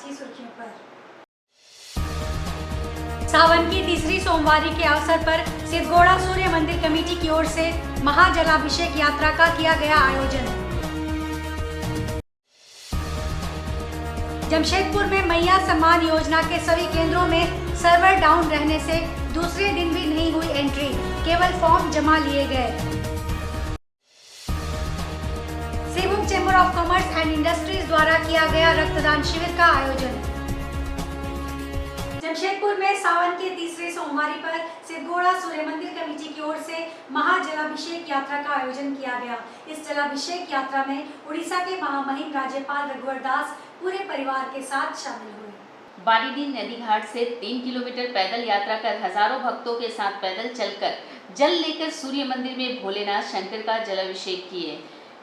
की सुर्खियों पर। सावन की तीसरी सोमवारी के अवसर पर सिद्धगोड़ा सूर्य मंदिर कमेटी की ओर से महाजलाभिषेक यात्रा का किया गया आयोजन। जमशेदपुर में मैया सम्मान योजना के सभी केंद्रों में सर्वर डाउन रहने से दूसरे दिन भी नहीं हुई एंट्री, केवल फॉर्म जमा लिए गए। सेवक chamber of commerce and industries द्वारा किया गया रक्तदान शिविर का आयोजन। जमशेदपुर में सावन के तीसरे सोमवारी पर सिद्धगोड़ा सूर्य मंदिर कमेटी की ओर से महाजलाभिषेक यात्रा का आयोजन किया गया। इस जलाभिषेक यात्रा में उड़ीसा के महामहिम राज्यपाल रघुवर दास पूरे परिवार के साथ शामिल हुए। बारीडीह नदी घाट से 3 किलोमीटर पैदल यात्रा कर हजारों भक्तों के साथ पैदल चलकर जल लेकर सूर्य मंदिर में भोलेनाथ शंकर का जलाभिषेक किए।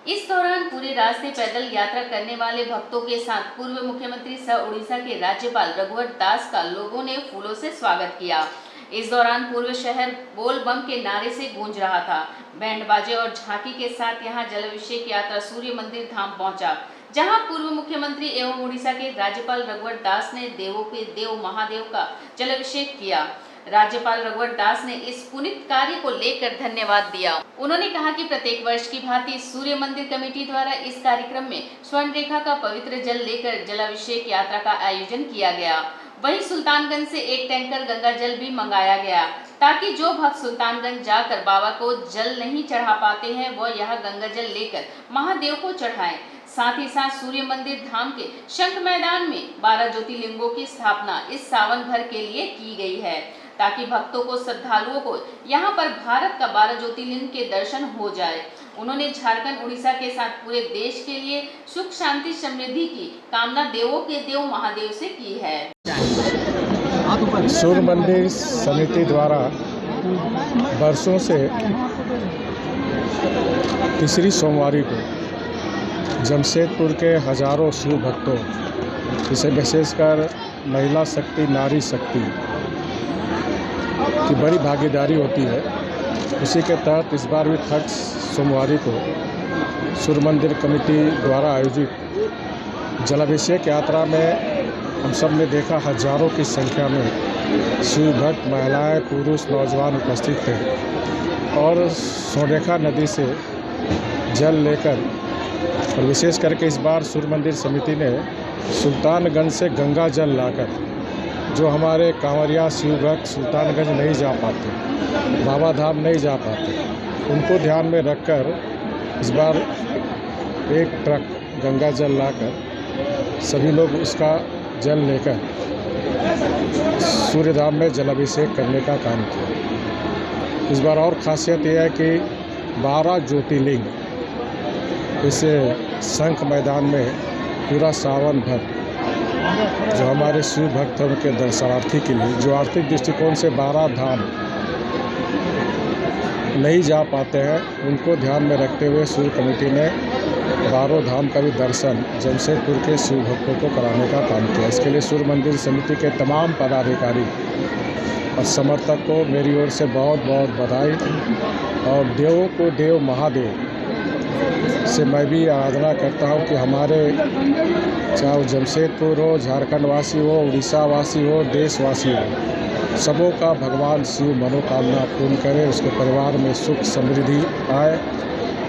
इस दौरान पूरे रास्ते पैदल यात्रा करने वाले भक्तों के साथ पूर्व मुख्यमंत्री सह उड़ीसा के राज्यपाल रघुवर दास का लोगों ने फूलों से स्वागत किया। इस दौरान पूर्व शहर बोल बम के नारे से गूंज रहा था। बैंड बाजे और झांकी के साथ यहां जलाभिषेक यात्रा सूर्य मंदिर धाम पहुंचा, जहां पूर्व मुख्यमंत्री एवं उड़ीसा के राज्यपाल रघुवर दास ने देवों के देव महादेव का जलाभिषेक किया। राज्यपाल रघुवर दास ने इस पुनीत कार्य को लेकर धन्यवाद दिया। उन्होंने कहा कि प्रत्येक वर्ष की भांति सूर्य मंदिर कमेटी द्वारा इस कार्यक्रम में स्वर्ण रेखा का पवित्र जल लेकर जलाभिषेक यात्रा का आयोजन किया गया। वहीं सुल्तानगंज से एक टैंकर गंगा जल भी मंगाया गया, ताकि जो भक्त सुल्तानगंज जाकर बाबा को जल नहीं चढ़ा पाते हैं वह यह गंगा जल लेकर महादेव को चढ़ाएं। साथ ही साथ सूर्य मंदिर धाम के शंख मैदान में 12 ज्योतिर्लिंगों की स्थापना इस सावन भर के लिए की गई है, ताकि भक्तों को श्रद्धालुओं को यहाँ पर भारत का 12 ज्योतिर्लिंग के दर्शन हो जाए। उन्होंने झारखंड उड़ीसा के साथ पूरे देश के लिए सुख शांति समृद्धि की कामना देवों के देव महादेव से की है। सूर्य मंदिर समिति द्वारा वर्षों से तीसरी सोमवारी को जमशेदपुर के हजारों शिव भक्तों, जिसे विशेषकर महिला शक्ति, नारी शक्ति की बड़ी भागीदारी होती है, उसी के तहत इस बार भी थर्ड सोमवारी को सूर्य मंदिर कमेटी द्वारा आयोजित जलाभिषेक यात्रा में हम सब ने देखा हजारों की संख्या में शिव भक्त, महिलाएं, पुरुष, नौजवान उपस्थित थे और स्वर्णरेखा नदी से जल लेकर, और विशेष करके इस बार सूर्य मंदिर समिति ने सुल्तानगंज से गंगा जल लाकर, जो हमारे कांवरिया शिव भक्त सुल्तानगंज नहीं जा पाते, बाबा धाम नहीं जा पाते, उनको ध्यान में रखकर इस बार एक ट्रक गंगा जल लाकर सभी लोग उसका जल लेकर सूर्य धाम में जलाभिषेक करने का काम किया। इस बार और ख़ासियत यह है कि 12 ज्योतिर्लिंग इस शंख मैदान में पूरा सावन भर जो हमारे शिव भक्त हैं उनके दर्शनार्थी के लिए, जो आर्थिक दृष्टिकोण से 12 धाम नहीं जा पाते हैं, उनको ध्यान में रखते हुए सूर्य कमेटी ने 12 धाम का भी दर्शन जमशेदपुर के शिव भक्तों को कराने का काम किया। इसके लिए सूर्य मंदिर समिति के तमाम पदाधिकारी और समर्थक को मेरी ओर से बहुत बहुत बधाई, और देवों को देव महादेव से मैं भी आराधना करता हूँ कि हमारे, चाहे वो जमशेदपुर हो, झारखंड वासी हो, उड़ीसा वासी हो, देशवासी हो, सबों का भगवान शिव मनोकामना पूर्ण करे, उसके परिवार में सुख समृद्धि आए,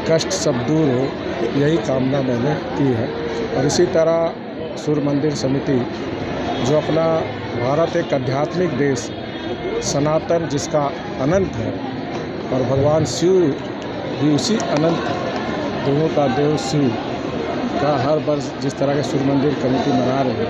कष्ट सब दूर हो, यही कामना मैंने की है। और इसी तरह सूर्य मंदिर समिति जो अपना भारत एक आध्यात्मिक देश सनातन जिसका अनंत है, और भगवान शिव भी उसी अनंत देवों का देव शिव का हर वर्ष जिस तरह के सूर्य मंदिर कमेटी मना रही है,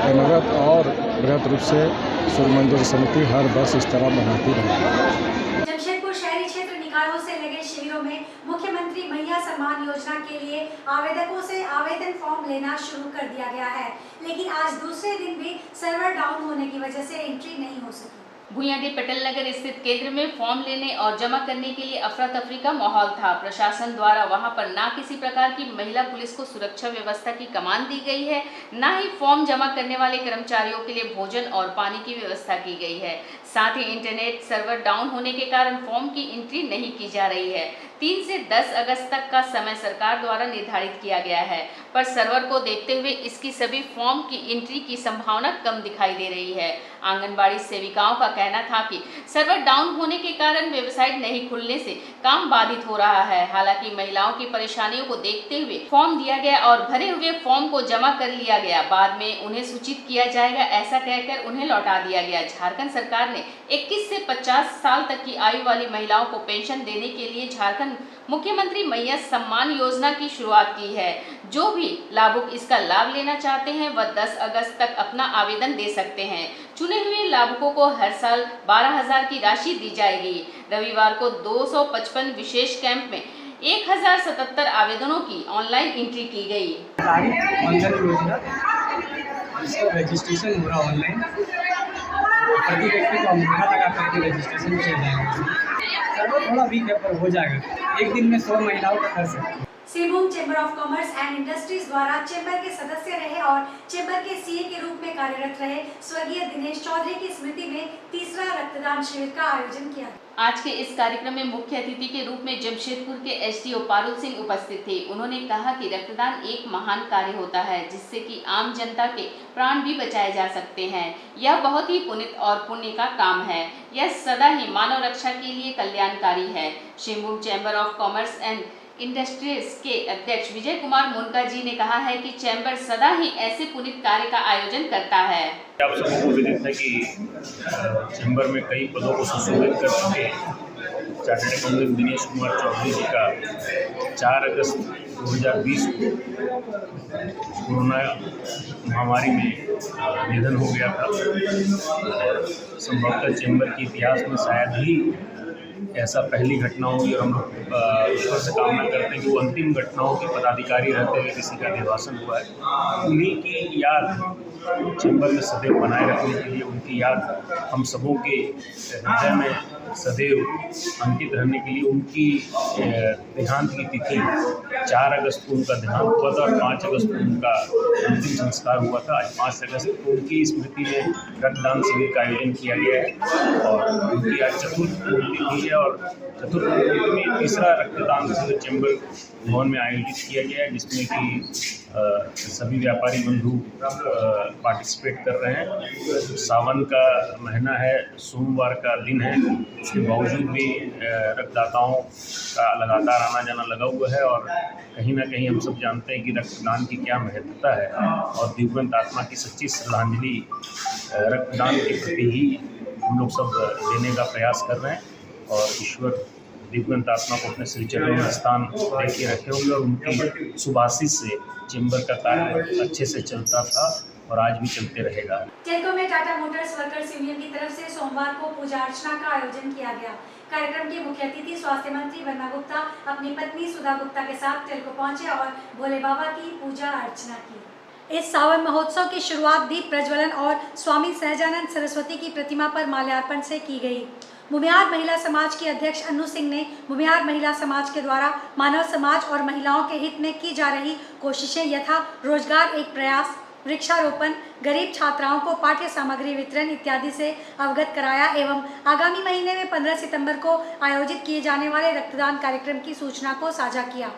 अनवरत और बृहद रूप से सूर्य मंदिर समिति हर वर्ष इस तरह मनाती रहेगी। जमशेदपुर शहरी क्षेत्र निकायों से लगे शिविरों में मुख्यमंत्री मैया सम्मान योजना के लिए आवेदकों से आवेदन फॉर्म लेना शुरू कर दिया गया है, लेकिन आज दूसरे दिन भी सर्वर डाउन होने की वजह से एंट्री नहीं हो सकी। भुइयांडीह पटेल नगर स्थित केंद्र में फॉर्म लेने और जमा करने के लिए अफरा तफरी का माहौल था। प्रशासन द्वारा वहां पर ना किसी प्रकार की महिला पुलिस को सुरक्षा व्यवस्था की कमान दी गई है, ना ही फॉर्म जमा करने वाले कर्मचारियों के लिए भोजन और पानी की व्यवस्था की गई है। साथ ही इंटरनेट सर्वर डाउन होने के कारण फॉर्म की एंट्री नहीं की जा रही है। 3 से 10 अगस्त तक का समय सरकार द्वारा निर्धारित किया गया है, पर सर्वर को देखते हुए इसकी सभी फॉर्म की एंट्री की संभावना कम दिखाई दे रही है। आंगनबाड़ी सेविकाओं का कहना था कि सर्वर डाउन होने के कारण वेबसाइट नहीं खुलने से काम बाधित हो रहा है। हालांकि महिलाओं की परेशानियों को देखते हुए फॉर्म दिया गया और भरे हुए फॉर्म को जमा कर लिया गया। बाद में उन्हें सूचित किया जाएगा, ऐसा कहकर उन्हें लौटा दिया गया। झारखंड सरकार ने 21 से 50 साल तक की आयु वाली महिलाओं को पेंशन देने के लिए झारखंड मुख्यमंत्री मैया सम्मान योजना की शुरुआत की है। जो भी लाभुक इसका लाभ लेना चाहते हैं वह 10 अगस्त तक अपना आवेदन दे सकते हैं। चुने हुए लाभुकों को हर साल 12,000 की राशि दी जाएगी। रविवार को 255 विशेष कैंप में 1077 आवेदनों की ऑनलाइन एंट्री की गई। रजिस्ट्रेशन हो रहा ऑनलाइन, प्रति व्यक्ति को अंगूठा लगा करके रजिस्ट्रेशन किया जाएगा। सर्वर थोड़ा वीक है पर हो जाएगा। एक दिन में 100 महिलाओं का कर सकते हैं। Singhbhum chamber of commerce and industries द्वारा चैम्बर के सदस्य रहे और चैम्बर के सीए के रूप में कार्यरत रहे स्वर्गीय दिनेश चौधरी की स्मृति में तीसरा रक्तदान शिविर का आयोजन किया। आज के इस कार्यक्रम में मुख्य अतिथि के रूप में जमशेदपुर के एसडीओ पारुल सिंह उपस्थित थे। उन्होंने कहा कि रक्तदान एक महान कार्य होता है जिससे कि आम जनता के प्राण भी बचाए जा सकते हैं। यह बहुत ही पुनीत और पुण्य का काम है। यह सदा ही मानव रक्षा के लिए कल्याणकारी है। Singhbhum chamber of commerce and industries के अध्यक्ष विजय कुमार मुनका जी ने कहा है कि चैम्बर सदा ही ऐसे पुनीत कार्य का आयोजन करता है। आप सबको विदित है कि चैम्बर में कई पदों को सुशोभित कर चुके चार्टर्ड अकाउंटेंट दिनेश कुमार चौधरी जी का 4 अगस्त 2020 को कोरोना महामारी में निधन हो गया था। संभवतः चैम्बर के इतिहास में शायद ही ऐसा पहली घटना होगी और हम लोग ईश्वर से कामना करते हैं कि वो अंतिम घटनाओं के पदाधिकारी रहते हुए किसी का निर्वासन हुआ है। उन्हीं की याद चैम्बर में सदैव बनाए रखने के लिए, उनकी याद हम सबों के हृदय में सदैव अंकित रहने के लिए उनकी देहांत की तिथि 4 अगस्त को उनका देहांत हुआ था और 5 अगस्त को उनका अंतिम संस्कार हुआ था। आज 5 अगस्त को उनकी स्मृति में रक्तदान शिविर का आयोजन किया गया है और उनकी आज चतुर्थ पुण्यतिथि है और चतुर्थ पुण्यतिथि में तीसरा रक्तदान शिविर चैम्बर भवन में आयोजित किया गया है, जिसमें कि सभी व्यापारी बंधु पार्टिसिपेट कर रहे हैं। सावन का महीना है, सोमवार का दिन है, उसके बावजूद भी रक्तदाताओं का लगातार आना जाना लगा हुआ है और कहीं ना कहीं हम सब जानते हैं कि रक्तदान की क्या महत्वता है और दिवंगत आत्मा की सच्ची श्रद्धांजलि रक्तदान के प्रति ही हम लोग सब देने का प्रयास कर रहे हैं और ईश्वर दिवंगत आत्मा को अपने श्री चरणों में स्थान दे के रखे होंगे और उनकी सुभाषित से चैम्बर का कार्य अच्छे से चलता था और आज भी चलते रहेगा। टेल्को में टाटा मोटर्स वर्कर्स यूनियन की तरफ से सोमवार को पूजा अर्चना का आयोजन किया गया। कार्यक्रम के मुख्य अतिथि स्वास्थ्य मंत्री वन्ना गुप्ता अपनी पत्नी सुधा गुप्ता के साथ टेल्को पहुंचे और भोले बाबा की पूजा अर्चना की। इस सावन महोत्सव की शुरुआत दीप प्रज्वलन और स्वामी सहजानंद सरस्वती की प्रतिमा पर माल्यार्पण से की गई। भूमिहार महिला समाज की अध्यक्ष अन्नू सिंह ने भूमिहार महिला समाज के द्वारा मानव समाज और महिलाओं के हित में की जा रही कोशिशें यथा रोजगार एक प्रयास, वृक्षारोपण, गरीब छात्राओं को पाठ्य सामग्री वितरण इत्यादि से अवगत कराया एवं आगामी महीने में 15 सितंबर को आयोजित किए जाने वाले रक्तदान कार्यक्रम की सूचना को साझा किया।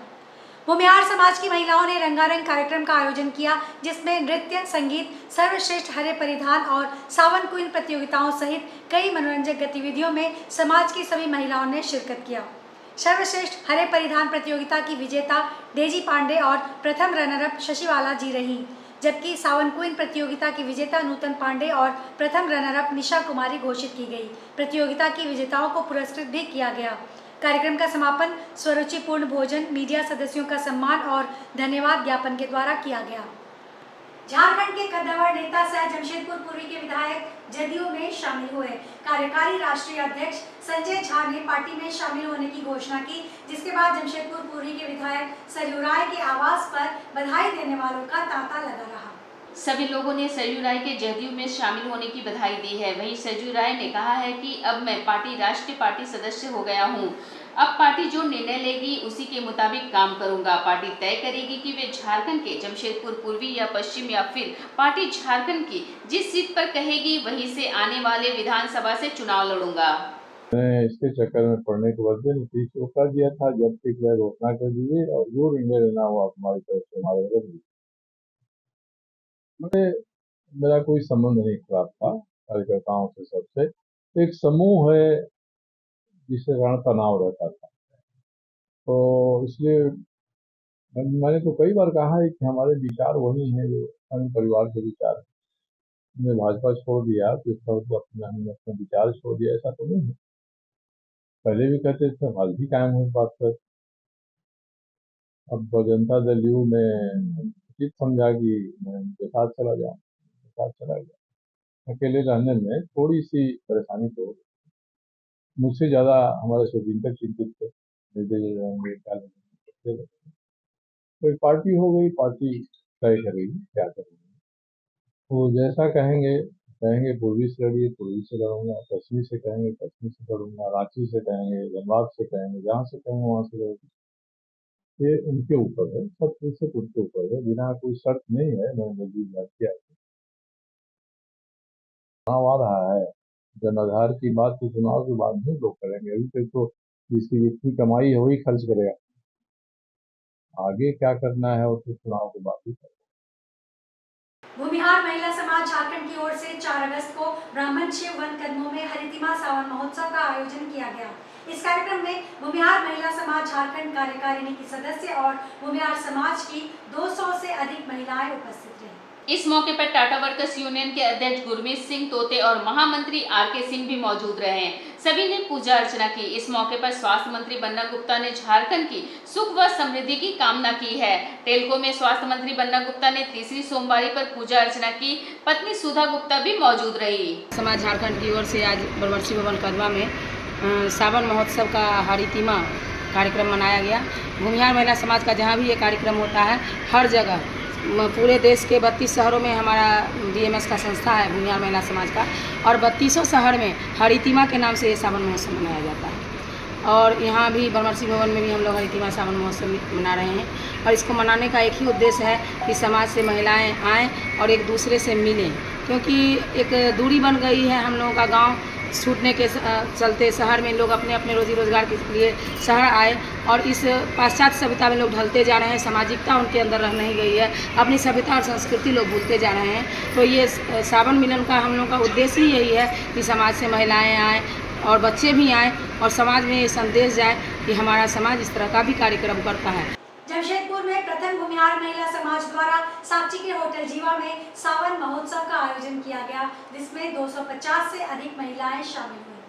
भूमिहार समाज की महिलाओं ने रंगारंग कार्यक्रम का आयोजन किया, जिसमें नृत्य, संगीत, सर्वश्रेष्ठ हरे परिधान और सावन क्वीन प्रतियोगिताओं सहित कई मनोरंजक गतिविधियों में समाज की सभी महिलाओं ने शिरकत किया। सर्वश्रेष्ठ हरे परिधान प्रतियोगिता की विजेता डेजी पांडे और प्रथम रनरअप शशिवाला जी रही, जबकि सावन क्वीन प्रतियोगिता की विजेता नूतन पांडे और प्रथम रनरअप निशा कुमारी घोषित की गई। प्रतियोगिता की विजेताओं को पुरस्कृत भी किया गया। कार्यक्रम का समापन स्वरुचिपूर्ण भोजन, मीडिया सदस्यों का सम्मान और धन्यवाद ज्ञापन के द्वारा किया गया। झारखंड के कद्दावर नेता सह जमशेदपुर पूर्वी के विधायक जदयू में शामिल हुए। कार्यकारी राष्ट्रीय अध्यक्ष संजय झा ने पार्टी में शामिल होने की घोषणा की, जिसके बाद जमशेदपुर पूर्वी के विधायक सरयू राय के आवास पर बधाई देने वालों का तांता लगा रहा। सभी लोगों ने सरयू राय के जदयू में शामिल होने की बधाई दी है। वहीं सरयू राय ने कहा है कि अब मैं राष्ट्रीय पार्टी सदस्य हो गया हूं। अब पार्टी जो निर्णय लेगी उसी के मुताबिक काम करूंगा। पार्टी तय करेगी कि वे झारखंड के जमशेदपुर पूर्वी या पश्चिम या फिर पार्टी झारखंड की जिस सीट पर कहेगी वहीं से आने वाले विधानसभा से चुनाव लड़ूंगा। मैं इसके चक्कर में पड़ने के बाद नीतीश को कर दिया था, जब तक वह घोषणा कर दीजिए और जो निर्णय लेना हुआ हमारी तरफ से हमारे कर दीजिए। मेरा कोई संबंध नहीं खराब था कार्यकर्ताओं से। सबसे एक समूह है जिससे रण तनाव रहता था, तो इसलिए मैंने तो कई बार कहा है कि हमारे विचार वही हैं जो संघ परिवार के विचार हैं। हमने भाजपा छोड़ दिया तो इसका मतलब हमने अपना विचार छोड़ दिया, ऐसा तो नहीं है। पहले भी कहते थे, आज भी कायम हुई बात पर। अब जनता दल यू ने उचित समझा कि मैं उनके साथ चला जाऊँ, साथ चला गया। अकेले रहने में थोड़ी सी परेशानी तो होगी। मुझसे ज़्यादा हमारे शुभचिंतक चिंतित थे, निर्दलीय रहेंगे क्या लेंगे। तो एक पार्टी हो गई, पार्टी तय करेगी क्या करेगी। तो जैसा कहेंगे पूर्वी से लड़िए, पूर्वी से लड़ूंगा। पश्चिमी से कहेंगे पश्चिमी से लड़ूंगा। रांची से कहेंगे, धनबाद से कहेंगे, जहाँ से कहेंगे वहाँ से लड़ूंगा। ये उनके ऊपर है, सब कुछ उनके ऊपर है, बिना कोई शर्त नहीं है। मैंने जल्दी बात किया, चुनाव आ रहा है, जनाधार की बात तो चुनाव के बाद भी लोग करेंगे। अभी तक तो जिसकी जितनी कमाई है वही खर्च करेगा, आगे क्या करना है वो तो चुनाव के बाद ही करेगा। भूमिहार महिला समाज झारखंड की ओर से 4 अगस्त को ब्राह्मण शिव वन कदमों में हरितिमा सावन महोत्सव का आयोजन किया गया। इस कार्यक्रम में भूमिहार महिला समाज झारखंड कार्यकारिणी की सदस्य और भूमिहार समाज की 200 से अधिक महिलाएं उपस्थित रहीं। इस मौके पर टाटा वर्कर्स यूनियन के अध्यक्ष गुरमीत सिंह तोते और महामंत्री आर.के. सिंह भी मौजूद रहे। सभी ने पूजा अर्चना की। इस मौके पर स्वास्थ्य मंत्री बन्ना गुप्ता ने झारखंड की सुख व समृद्धि की कामना की है। टेल्को में स्वास्थ्य मंत्री बन्ना गुप्ता ने तीसरी सोमवारी पर पूजा अर्चना की। पत्नी सुधा गुप्ता भी मौजूद रही। समाज झारखंड की ओर से आज ब्रह्मर्षि भवन कदवा में सावन महोत्सव का हरितिमा कार्यक्रम मनाया गया। भूमिहार महिला समाज का जहाँ भी ये कार्यक्रम होता है, हर जगह पूरे देश के 32 शहरों में हमारा BMS का संस्था है भूमिहार महिला समाज का, और 32 शहर में हरितिमा के नाम से ये सावन महोत्सव मनाया जाता है। और यहाँ भी ब्रह्मर्षि भवन में भी हम लोग हरितिमा सावन महोत्सव मना रहे हैं। और इसको मनाने का एक ही उद्देश्य है कि समाज से महिलाएं आएँ और एक दूसरे से मिलें, क्योंकि एक दूरी बन गई है। हम लोगों का गाँव छूटने के चलते शहर में लोग अपने अपने रोजी रोजगार के लिए शहर आए, और इस पाश्चात्य सभ्यता में लोग ढलते जा रहे हैं। सामाजिकता उनके अंदर रह नहीं गई है, अपनी सभ्यता और संस्कृति लोग भूलते जा रहे हैं। तो ये सावन मिलन का हम लोग का उद्देश्य ही यही है कि समाज से महिलाएं आएँ और बच्चे भी आएँ, और समाज में ये संदेश जाए कि हमारा समाज इस तरह का भी कार्यक्रम करता है। जमशेदपुर में प्रथम भूमिहार महिला समाज द्वारा साक्षी के होटल जीवा में सावन महोत्सव का आयोजन किया गया, जिसमें 250 से अधिक महिलाएं शामिल हुई।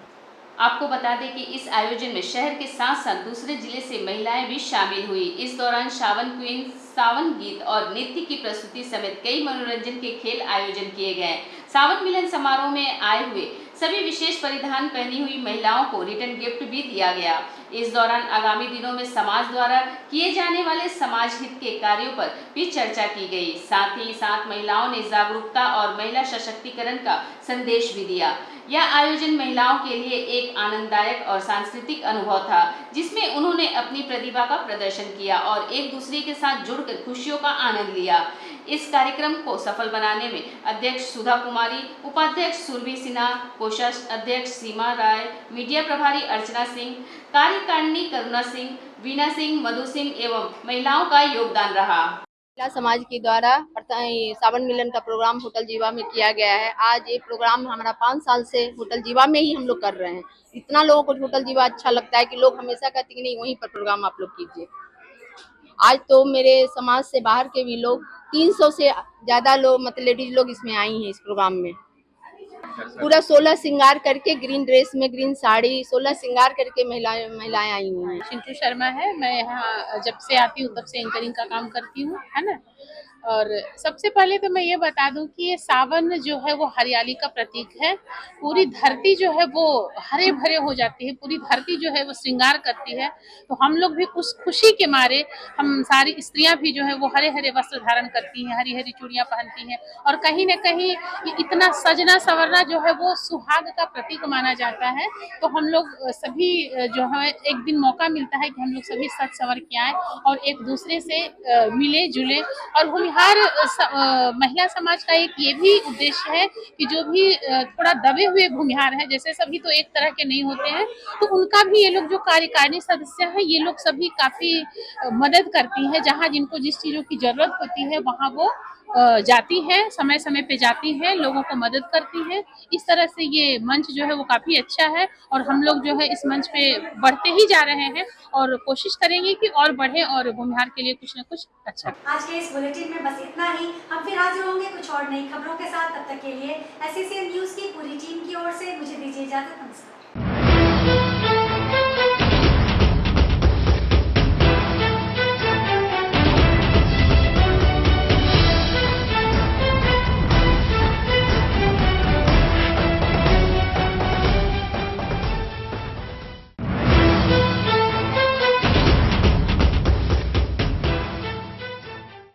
आपको बता दें कि इस आयोजन में शहर के साथ साथ दूसरे जिले से महिलाएं भी शामिल हुई। इस दौरान सावन क्वीन, सावन गीत और नृत्य की प्रस्तुति समेत कई मनोरंजन के खेल आयोजन किए गए। सावन मिलन समारोह में आए हुए सभी विशेष परिधान पहनी हुई महिलाओं को रिटर्न गिफ्ट भी दिया गया। इस दौरान आगामी दिनों में समाज द्वारा किए जाने वाले समाज हित के कार्यों पर भी चर्चा की गई। साथ ही साथ महिलाओं ने जागरूकता और महिला सशक्तिकरण का संदेश भी दिया। यह आयोजन महिलाओं के लिए एक आनंददायक और सांस्कृतिक अनुभव था, जिसमें उन्होंने अपनी प्रतिभा का प्रदर्शन किया और एक दूसरे के साथ जुड़कर खुशियों का आनंद लिया। इस कार्यक्रम को सफल बनाने में अध्यक्ष सुधा कुमारी, उपाध्यक्ष सुरभि सिन्हा, कोषाध्यक्ष सीमा राय, मीडिया प्रभारी अर्चना सिंह, कार्यकारिणी करुणा सिंह, वीना सिंह, मधु सिंह एवं महिलाओं का योगदान रहा। महिला समाज के द्वारा सावन मिलन का प्रोग्राम होटल जीवा में किया गया है। आज ये प्रोग्राम हमारा 5 साल से होटल जीवा में ही हम लोग कर रहे हैं। इतना लोगों को होटल जीवा अच्छा लगता है कि लोग हमेशा कहते हैं कि नहीं, वहीं पर प्रोग्राम आप लोग कीजिए। आज तो मेरे समाज से बाहर के भी लोग 300 से ज्यादा लोग, मतलब लेडीज लोग इसमें आई हैं इस प्रोग्राम में। पूरा 16 श्रृंगार करके, ग्रीन ड्रेस में ग्रीन साड़ी, 16 श्रृंगार करके महिलाएं आई हुई हैं। चिंटू शर्मा है। मैं यहाँ जब से आती हूँ तब से एंकरिंग का काम करती हूँ, है ना। और सबसे पहले तो मैं ये बता दूं कि ये सावन जो है वो हरियाली का प्रतीक है। पूरी धरती जो है वो हरे भरे हो जाती है, पूरी धरती जो है वो श्रृंगार करती है। तो हम लोग भी उस खुशी के मारे, हम सारी स्त्रियां भी जो है वो हरे हरे वस्त्र धारण करती हैं, हरी हरी चूड़ियां पहनती हैं, और कहीं न कहीं ये इतना सजना संवरना जो है वो सुहाग का प्रतीक माना जाता है। तो हम लोग सभी जो है एक दिन मौका मिलता है कि हम लोग सभी सज संवर के आए और एक दूसरे से मिले जुले। और भूमिहार महिला समाज का एक ये भी उद्देश्य है कि जो भी थोड़ा दबे हुए भूमिहार हैं, जैसे सभी तो एक तरह के नहीं होते हैं, तो उनका भी ये लोग जो कार्यकारिणी सदस्य हैं, ये लोग सभी काफी मदद करती हैं। जहाँ जिनको जिस चीजों की जरूरत होती है वहाँ वो जाती हैं, समय समय पे जाती हैं, लोगों को मदद करती हैं। इस तरह से ये मंच जो है वो काफी अच्छा है और हम लोग जो है इस मंच पे बढ़ते ही जा रहे हैं और कोशिश करेंगे कि और बढ़े और भूमिहार के लिए कुछ न कुछ अच्छा। आज के इस बुलेटिन में बस इतना ही। हम फिर हाजिर होंगे कुछ और नई खबरों के साथ। तब तक के लिए SCCN न्यूज की पूरी टीम की ओर से मुझे दीजिए इजाजत। नमस्कार।